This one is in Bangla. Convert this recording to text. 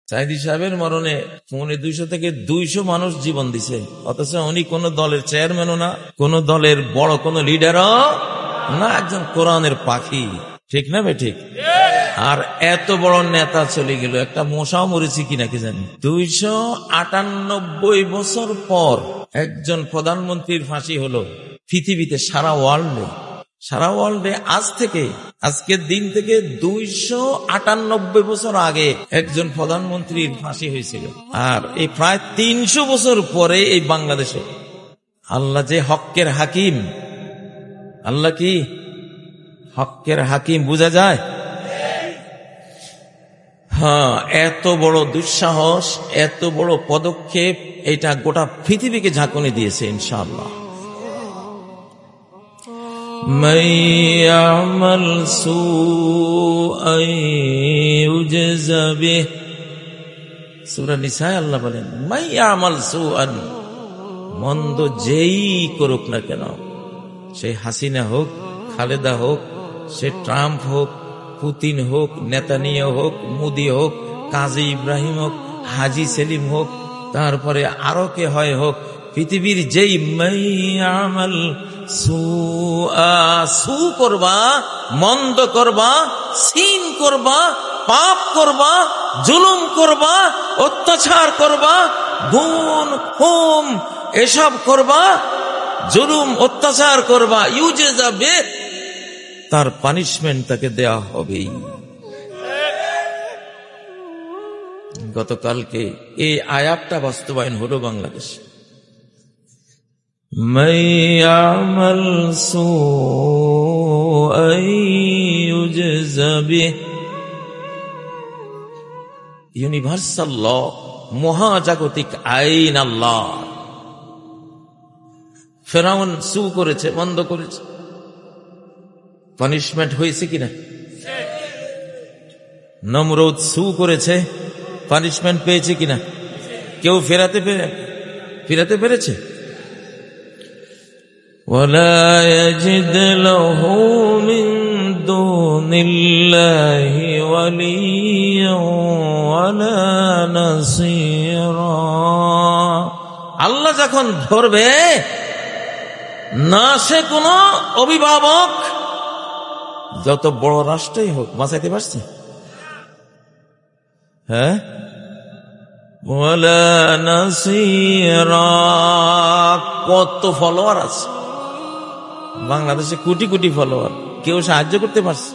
সাইদি সাহেবের মরণে 200 থেকে 200 মানুষ জীবন দিছে, অথচ উনি কোন দলের চেয়ারম্যানও না, কোন দলের বড় কোন লিডারও না, একজন কোরআনের পাখি। ঠিক না ভাই? ঠিক। আর এত বড় নেতা চলে গেল, একটা মশাও মরেছি কিনা কি জানি। 298 বছর পর একজন প্রধানমন্ত্রীর ফাঁসি হলো পৃথিবীতে, সারা ওয়ার্ল্ডে আজকের দিন থেকে 298 বছর আগে একজন প্রধানমন্ত্রীর ফাঁসি হয়েছিল। আর এই প্রায় 300 বছর পরে এই বাংলাদেশে আল্লাহ যে হক্কের হাকিম, আল্লাহ কি হক্কের হাকিম বোঝা যায়? হ্যাঁ, এত বড় দুঃসাহস, এত বড় পদক্ষেপ, এটা গোটা পৃথিবীকে ঝাঁকুনি দিয়েছে ইনশাআল্লাহ। من يعمل سوءا يجز به, সূরা নিসায় আল্লাহ বলেন মান ইয়ামাল সুআন, মন্দ যেই করুক না কেন, সে হাসিনা হোক, খালেদা হোক, সে ট্রাম্প হোক, পুতিন হোক, নেতানিয়াহু হোক, মোদি হোক, কাজী ইব্রাহিম হোক, হাজি সেলিম হোক, তারপরে আরো কে হয় হোক, পৃথিবীর যেই মান ইয়ামাল সু করবা, মন্দ করবা, সিন করবা, পাপ করবা, জুলুম করবা, অত্যাচার করবা, গুণ খুন এসব করবা, জুলুম অত্যাচার করবা, ইউজে যাবে, তার পানিশমেন্ট তাকে দেয়া হবেই। গতকালকে এই আয়াতটা বাস্তবায়ন হলো বাংলাদেশ। من يعمل سوءا يجز به, ইউনিভার্সাল ল, মহাজাগতিক আইন আল্লাহ। ফেরাউন সু করেছে, বন্ধ করেছে, পানিশমেন্ট হয়েছে কিনা? নমরুদ সু করেছে, পানিশমেন্ট পেয়েছে কিনা? কেউ ফেরাতে পেরেছে? ولا يجد له من دون الله وليا ولا نصيرا, আল্লাহ যখন ধরবে না, সে কোন অভিভাবক যত বড় রাষ্ট্রই হোক বাঁচাইতে পারছে? হ্যাঁ, ওয়ালা নাসিরা, কত ফলোয়ার আছে বাংলাদেশে, কোটি কোটি ফলোয়ার, কেউ সাহায্য করতে পারছে?